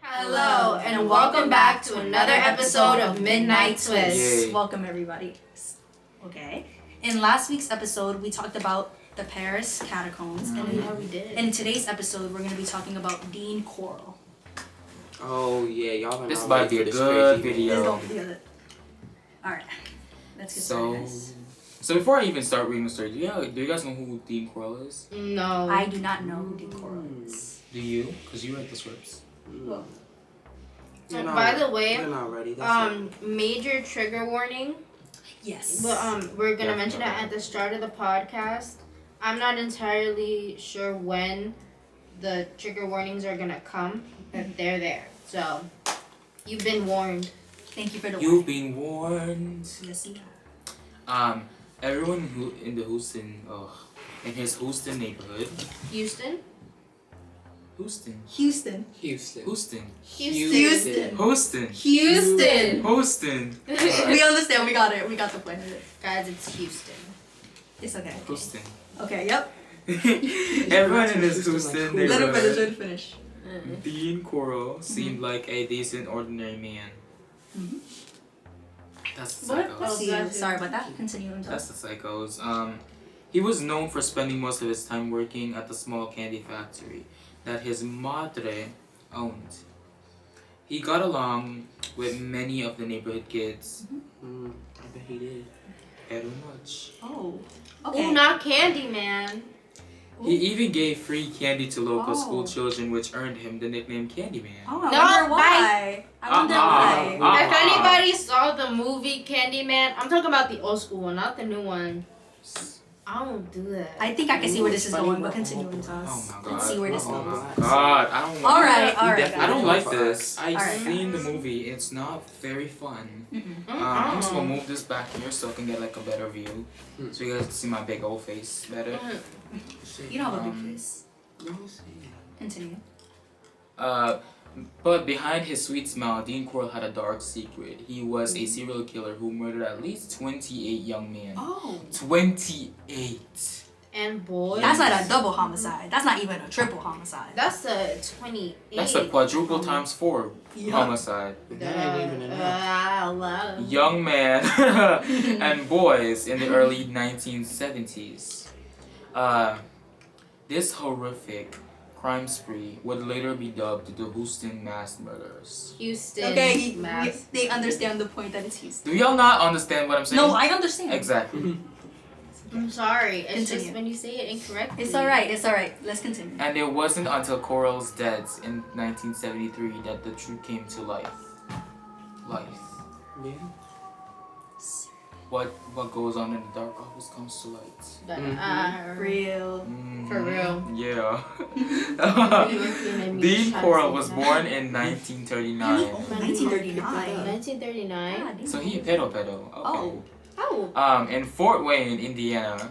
Hello, and welcome back to another episode of Midnight Twist. Yay. Welcome, everybody. Okay. In last week's episode, we talked about the Paris catacombs, and we did. in today's episode, we're going to be talking about Dean Corll. Oh yeah, y'all been This all might ready be for This this is crazy going video. to be good. Alright. Let's get So, started, guys. so before I even start reading the story, do you guys know who Dean Corll is? No. I do not know who Dean Corll is. Do you? Because you write the scripts. Well, So, by the way, We're not ready. That's major trigger warning. yes. But we're gonna mention that at the start of the podcast. I'm not entirely sure when the trigger warnings are gonna come, but they're there. So, you've been warned. Thank you for the You've been warned. Yes, you have. Everyone who in the in his Houston neighborhood. Houston. Houston. Houston. Houston. Houston. Houston. Houston. Houston. Houston. We understand. We got it. We got the point of it. Guys, it's Houston. It's okay. Houston. Okay, yep. Everyone in his Houston Let him finish. Let neighborhood. him finish. Dean Corll seemed like a decent, ordinary man. Mhm. That's the What? psychos. Let's see. that's it. Sorry about that. Continue. That's the psychos. He was known for spending most of his time working at the small candy factory that his madre owned. He got along with many of the neighborhood kids, I bet he did. very much. Oh. Oh, Okay. not Candyman. He even gave free candy to local Oh. school children, which earned him the nickname Candyman. Oh, I No, wonder why. I wonder why. If anybody saw the movie Candyman, I'm talking about the old school one, not the new one. I don't do that. I think I can see where this is Funny going, but about continue all with us. Oh my god. Let's see where this oh goes. my god. I don't All right, He all right. definitely I don't did like for this. us. I've Alright, seen the guys. movie. It's not very fun. Mm-mm. I'm just gonna move this back here so I can get like a better view, so you guys can see my big old face better. You don't have a big face. No, see. Continue. But behind his sweet smile, Dean Corll had a dark secret. He was a serial killer who murdered at least 28 young men. Oh. 28. And boys. That's not a double homicide. That's not even a triple homicide. That's a 28. That's a quadruple times 4 Yup. homicide. But that ain't even enough. Wow. Young men and boys in the early 1970s. This horrific crime spree would later be dubbed the Houston Mass Murders. Houston. Okay, Mass. they understand the point that it's Houston. Do y'all not understand what I'm saying? No, I understand. Exactly. I'm sorry. It's Continue. just when you say it incorrectly. It's alright, it's alright. Let's continue. And it wasn't until Corll's death in 1973 that the truth came to life. Yeah. What goes on in the dark always comes to light. But, Real. For real. Yeah. Dean Dean Corll was born in 1939. 1939. 1939. Yeah, Dean So he a Corll. pedo. Okay. Oh. Oh. In Fort Wayne, Indiana,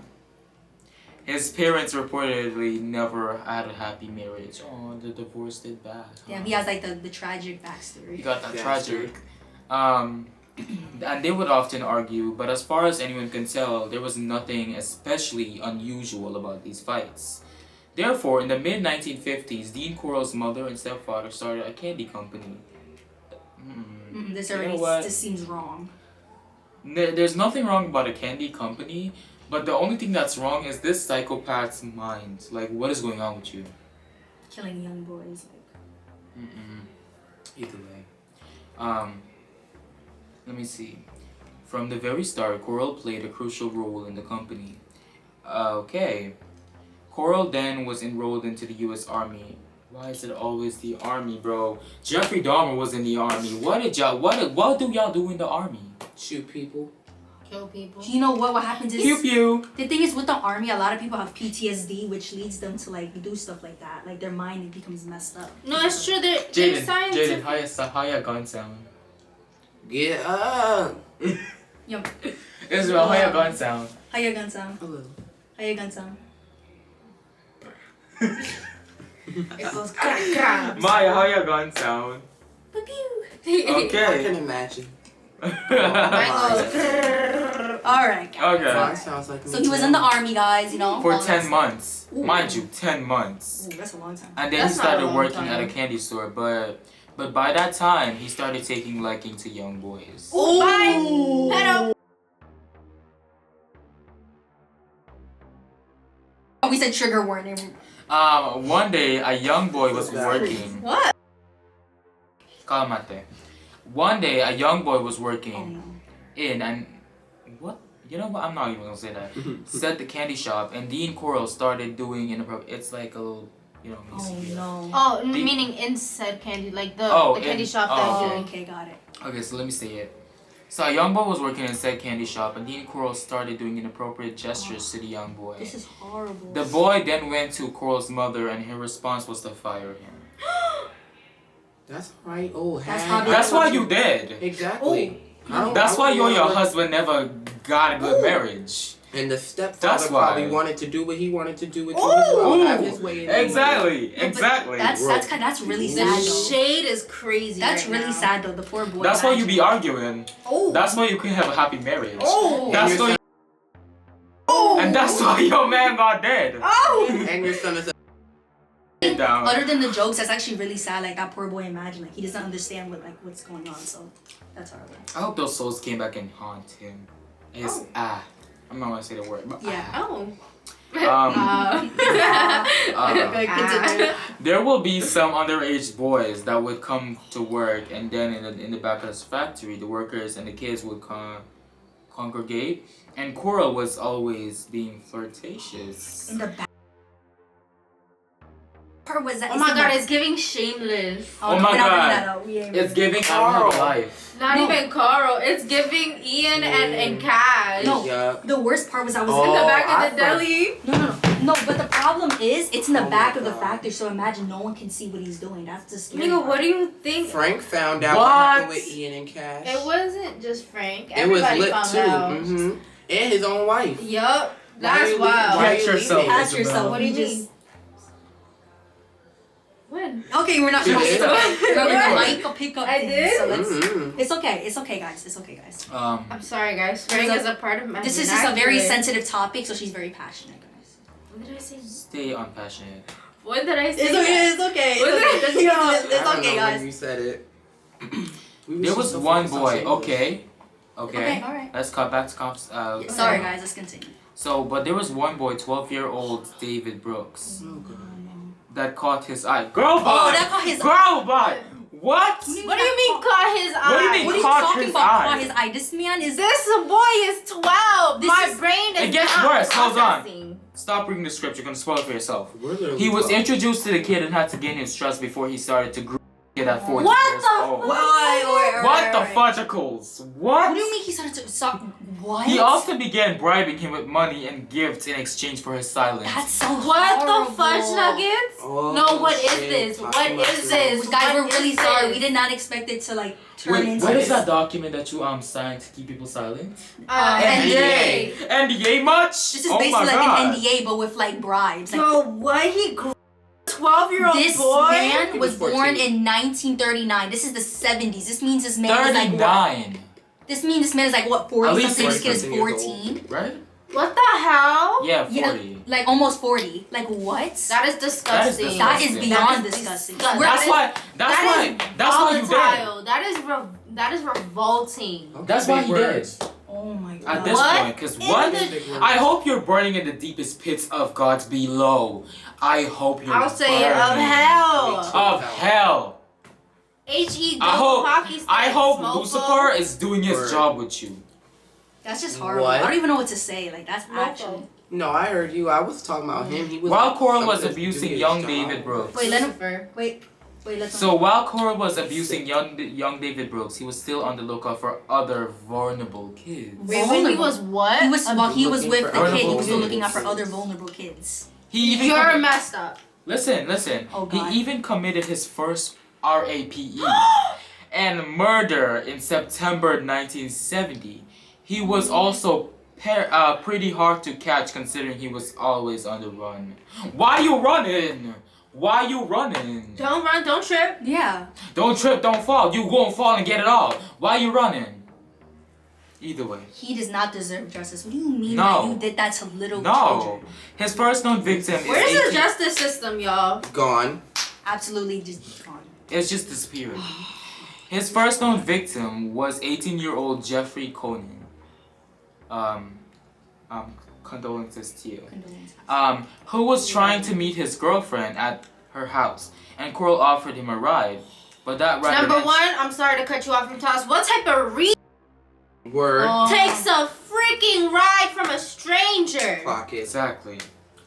his parents reportedly never had a happy marriage. Oh, the divorce did bad. Damn, he has like the tragic He backstory. got that That's tragic. And they would often argue, but as far as anyone can tell, there was nothing especially unusual about these fights. Therefore, in the mid-1950s, Dean Corll's mother and stepfather started a candy company. This You know already what? this seems wrong. There's nothing wrong about a candy company, but the only thing that's wrong is this psychopath's mind. Like, what is going on with you? Killing young boys. Like. Either way. Let me see. From the very start, Corll played a crucial role in the company. Okay. Corll then was enrolled into the U.S. Army. Why is it always the Army, bro? Jeffrey Dahmer was in the Army. What do y'all do in the Army? Shoot people. Kill people. You know what happens is Pew pew. the thing is with the army, a lot of people have PTSD, which leads them to like do stuff like that. Like their mind becomes messed up. No, it's true. They're Jaden, scientific. how ya gun sound? Get up. Yo, Israel, how ya gun sound? how your gun sound? Hello. How your gun sound? It goes crack crack. Maya, how ya gun sound? Pew pew. I Okay. can imagine. Mine goes. All right. guys. Okay. All Mine sounds like So me he was too. in the army, guys. You know. For all that 10 months. Ooh. Mind you, 10 months. Ooh, that's a long time. And then That's he not a started long working at a time. candy store, but But by that time, he started taking liking to young boys. Oh, bye. Pedo. Oh, we said trigger warning. One day, a young boy was working. What? Calmate. One day, a young boy was Oh, working no. in and what? You know what? I'm not even gonna say that. Said the candy shop, and Dean Corll started doing inappropriate. It's like a little, Oh, music. no. Oh, meaning inside candy, like the candy in- shop Oh, that you're okay, got it. Okay, so let me say it. So a young boy was working in said candy shop, and Dean Corll started doing inappropriate gestures to the young boy. This is horrible. The boy then went to Corll's mother, and her response was to fire him. That's right. Oh, That's hey, how they- That's why you did. Exactly. That's why you and your husband. husband never got a good marriage. And the That's stepfather why. probably wanted to do what he wanted to do with you as well. Have his way. in the Exactly, No, but exactly. That's really The sad though. shade is crazy. That's right really now. sad though. The poor boy. That's why you be imagine. arguing. Oh. That's why you can have a happy marriage. Oh. That's why. And that's why your man got dead. Oh. And your son is a Get down. Other than the jokes, that's actually really sad. Like that poor boy. Imagine like he doesn't understand what's going on. So that's horrible. I hope those souls came back and haunt him. I'm not gonna say the word. But, Yeah. Oh. Okay, continue. There will be some underage boys that would come to work, and then in the back of this factory, the workers and the kids would congregate, and Corll was always being flirtatious. In the back. Part was that? Oh my god, it's giving shameless. Oh no, my we're not bringing God. that up. We ain't It's bringing giving I don't have a life. Not No. even Carl. It's giving Ian and Cash. No. yeah. The worst part was I was In the Oh, back I of the deli. No, but the problem is it's in the Oh back my of the God. factory, so imagine no one can see what he's doing. That's the scary Nigga, part. what do you think? Frank found out What? what happened with Ian and Cash. It wasn't just Frank. It was Everybody lit found too. out. And his own wife. Yup. That's you wild. why Catch you yourself. leaving? Ask yourself, what do you just- mean? When? Okay, we're not You trying did? to remember Yeah. the mic pick up I things, did? so let's Mm-hmm. it's okay guys. It's okay guys. I'm sorry, guys. Frank There's is a part of my This is just a very vernacular. sensitive topic, so she's very passionate, guys. What did I say? Stay unpassionate. What did I say? It's okay. It's I don't okay, know guys. when you said it. There was one boy. Okay. Okay, alright. Let's cut back to comps. Sorry guys, let's continue. So, but there was one boy, 12-year-old David Brooks, that caught his eye. Girl butt! Oh, that caught his Girl butt! What? What do you mean caught his eye? What do you mean What are you caught talking his about? eye? Caught his eye. This man is This boy is 12. This My is- brain is It gets not worse. Hold on. processing. Stop reading the script. You're gonna spoil it for yourself. We're literally He was talking. introduced to the kid and had to gain his trust before he started to grow at 14 What years the old. fuck? What the fudgicles? What? What do you mean he started to stop? What? He also began bribing him with money and gifts in exchange for his silence. That's so What horrible. the fudge nuggets? Oh, No, what is shit. this? Talking What about is this? Guys, we're What really is sorry. this? We did not expect it to like turn Wait, into what this. is that document that you signed to keep people silent? NDA. NDA much? This is Oh basically my like God. an NDA, but with like bribes. Like, Yo, what? 12-year-old this boy? man He was was born 14. in 1939. This is the 70s. This means this man is like what? 39, This means this man is like what? 40 At least something. This kid is 40 years 14. right? What the hell? Yeah, 40. Yeah, like almost 40. Like what? That is disgusting. That is disgusting. beyond That is disgusting. disgusting. We're- That's why. That's why you did. volatile. That is revolting. That's why Big he did. words. Oh my god. At this What point, because in what? the- Big words. I hope you're burning in the deepest pits of God's below. I hope you're I'll say it of burning hell. Of hell. H.E. I hope. hockey stick. I hope Smoko. Lucifer is doing his Word. job with you. That's just horrible. What? I don't even know what to say. Like that's Smoko. actually. No, I heard you. I was talking about him. He was While Corll was something to abusing do his young job. David Brooks. Wait, let him. Lucifer. Wait, let's. So while Corll was abusing young David Brooks, he was still on the lookout for other vulnerable kids. Wait, when he was what? He was while he was looking with for the kid. He vulnerable was still looking out for kids. other vulnerable kids. He even You're messed up. listen. Oh, God. He even committed his first RAPE and murder in September 1970. He was also pretty hard to catch considering he was always on the run. Why you running? Why you running? Don't run, don't trip. Yeah. Don't trip, don't fall. You won't fall and get it all. Why you running? Either way. He does not deserve justice. What do you mean No. that you did that to little No. children? His first known victim is Where's the 18 justice system, y'all? Gone. Absolutely just gone. It's just disappeared. His first known victim was 18-year-old Jeffrey Conan. Condolences to you. Who was trying to meet his girlfriend at her house, and Corll offered him a ride, but that ride. Number one, I'm sorry to cut you off from toss. What type of Word. takes a freaking ride from a stranger? Clock it. Exactly.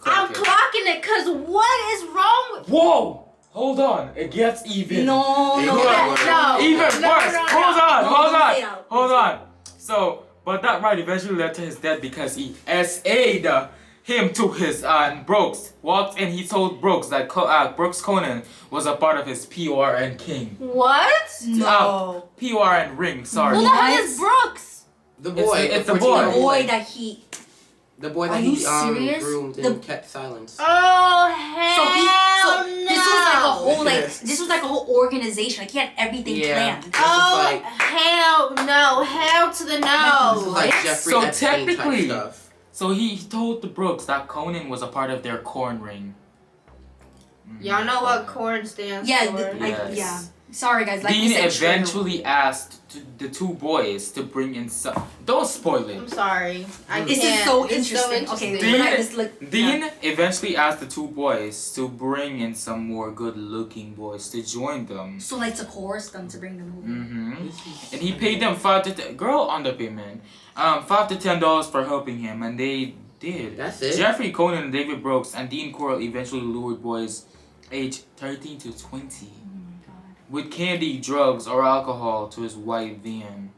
I'm clocking it because what is wrong with... Whoa! Hold on. It gets even. No. Even No. worse. No. Hold on. So, but that ride eventually led to his death because he SA'd him to his Brooks. Walked and he told Brooks that Brooks Conan was a part of his PORN king. What? No. PORN ring, sorry. Who the hell is Brooks? The boy. It's the 14-year-old boy. The boy that he. The boy Are that you he serious? groomed and kept silence. Oh, hell This was like a whole organization. Like he had everything Yeah. planned. Oh, hell no. Hell to the This is no. like Jeffrey So Epstein technically- type stuff. So he told the Brooks that Conan was a part of their corn ring. Y'all know what corn stands Yeah, for? Yes. yeah. Sorry guys. Like Dean you said, trigger. eventually asked the two boys to bring in some. Don't spoil I'm it. sorry. I This can't. is so It's interesting. Okay, Dean- when I just look. Dean eventually asked the two boys to bring in some more good-looking boys to join them. So like to coerce them to bring them over. And he paid them girl underpayment, $5 to $10 for helping him, and they did. That's it? Jeffrey Conan, David Brooks, and Dean Corll eventually lured boys aged 13 to 20 with candy, drugs, or alcohol to his white van.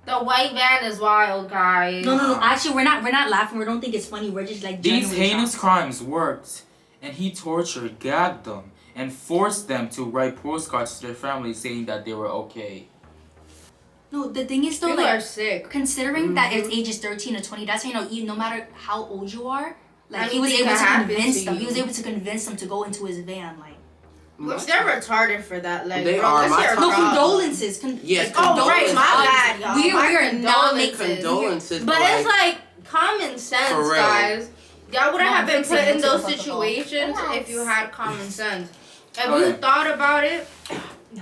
The white van is wild, guys. No. Actually, we're not laughing. We don't think it's funny. We're just like These genuinely heinous shocked. crimes worked, and he tortured, gagged them, and forced them to write postcards to their families saying that they were okay. No, the thing is though, People like are sick. considering that it's ages 13 or 20, that's how you know, no matter how old you are, like he was Anything able to can happen convince to them. you. He was able to convince them to go into his van, like. Which they're retarded for that. Like, They bro, are. that's My your top- No problem. condolences. Yes, Oh, right, my condolences. bad, y'all. We My are not making Condolences. But it's like common sense, For real. guys. Y'all wouldn't No, have been I'm put fixing in it those to the protocol. situations if you had common sense. If you Okay. thought about it,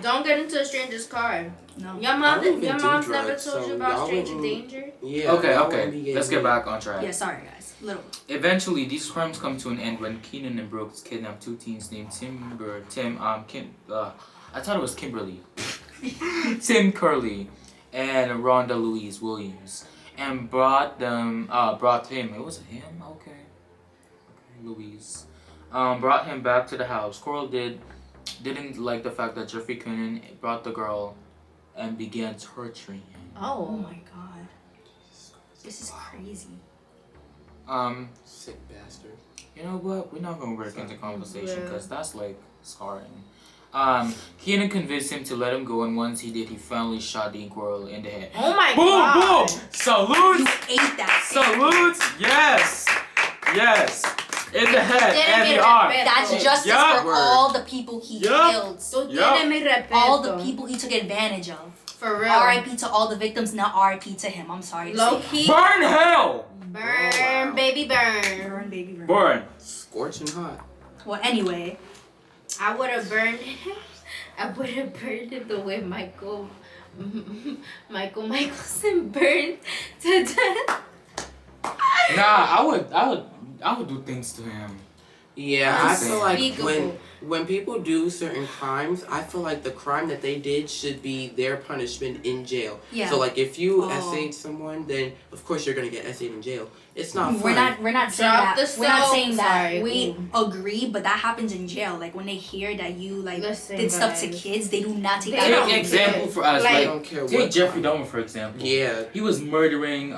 don't get into a stranger's car. No. Your I mom, don't even your do mom's never drugs, told so you about y'all stranger wouldn't- danger. Yeah. Okay, y'all wouldn't be okay. getting Let's get me. back on track. Yeah, sorry guys. Little. Eventually, these crimes come to an end when Keenan and Brooks kidnapped two teens named I thought it was Kimberly. Tim Curley and Rhonda Louise Williams, and brought him. It was him. Okay, Louise. Brought him back to the house. Corll didn't like the fact that Jeffrey Conan brought the girl, and began torturing him. Oh my god. This is crazy. Sick bastard. You know what? We're not gonna work into conversation Yeah. because that's like scarring. Keenan convinced him to let him go, and once he did, he finally shot Dean Corll in the head. Oh my Boom! god. Boom! Salute! You ate that. Salute! Yes! Yes! In the head Tiene and mi the arm. respeto. That's justice Yeah. for all the people he Yeah. killed. Tú Yup. tienes mi respeto. All the people he took advantage of. For real. R.I.P. to all the victims, not R.I.P. to him. I'm sorry to Low say. key. Burn hell! Burn, Oh, wow. baby, burn. Burn, baby, burn. Burn. Scorching hot. Well, anyway. I would have burned it. I would have burned it the way Michael Michelson burned to death. Nah, I would do things to him. Yeah, I Unspeakable. feel like when people do certain crimes, I feel like the crime that they did should be their punishment in jail. Yeah. So like if you Oh. essayed someone, then of course you're gonna get essayed in jail. It's not fun. We're not saying Drop that. the We're not soap. saying that. Sorry. We agree, but that happens in jail. Like when they hear that you like Listen, did stuff to guys. kids, they do not take They that. don't Take seriously. example for us. Like, I Like, don't care take what Jeffrey crime. Dahmer for example. Yeah. He was murdering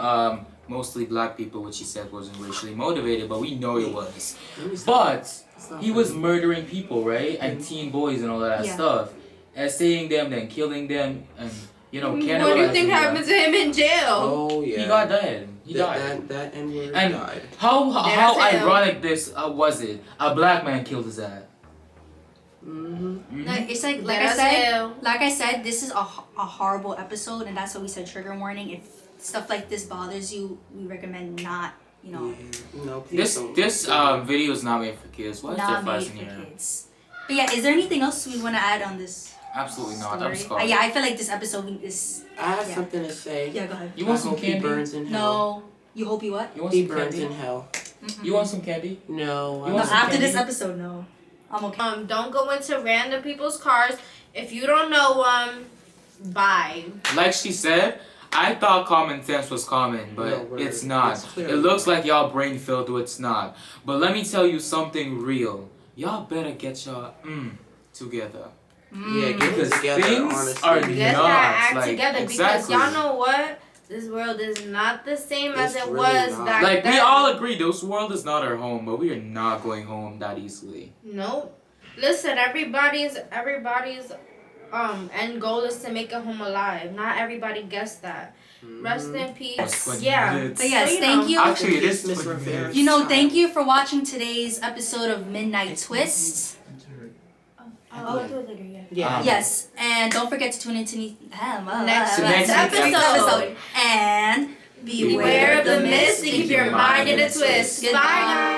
mostly black people, which he said wasn't racially motivated, but we know it was. Let me stop. But It's not he fun. was murdering people, right? And teen boys and all of that Yeah. stuff. Essaying them, then killing them, and What do you cannibalizing think them. happened to him in jail? Oh yeah. He got dead. He died. That N-word And died. how That's him. ironic this was it? A black man killed his dad. Mm-hmm. Like, it's like I That's said, hell. this is a horrible episode, and that's why we said trigger warning. If stuff like this bothers you, we recommend not, No, please This don't. this video is not made for kids. Why is there not flies made in for here? kids. But yeah, is there anything else we want to add on this? Absolutely not. Story? I'm scarred. Yeah, I feel like this episode is. I have Yeah. something to say. Yeah, go ahead. You want I some hope candy? He burns in hell. No, you hope you what? You want He some burns candy? in hell. You want some candy? No. You No, want some after this candy? episode, no. I'm okay. Don't go into random people's cars if you don't know them. Bye. Like she said, I thought common sense was common, but No, word. it's not. It's clearly It looks like y'all brain filled with snot. But let me tell you something real. Y'all better get your together. Yeah, get Because it together, things honestly. are You guys not gotta act like, together exactly. because y'all know what? This world is not the same as It's it really was not. back Like then. we all agree, this world is not our home, but we are not going home that easily. Nope. Listen, everybody's end goal is to make it home alive. Not everybody gets that. Rest in peace. That's 20 Yeah. minutes. But yes, So, you thank know. you. Actually, it is Miss 20 Rivera. minutes. You know, thank you for watching today's episode of Midnight Twist. I'll do it later, yeah. Yeah. Yes, and don't forget to tune into Next week's episode. And beware Beware of the mist to keep your mind in a twist. Goodbye. Bye, guys.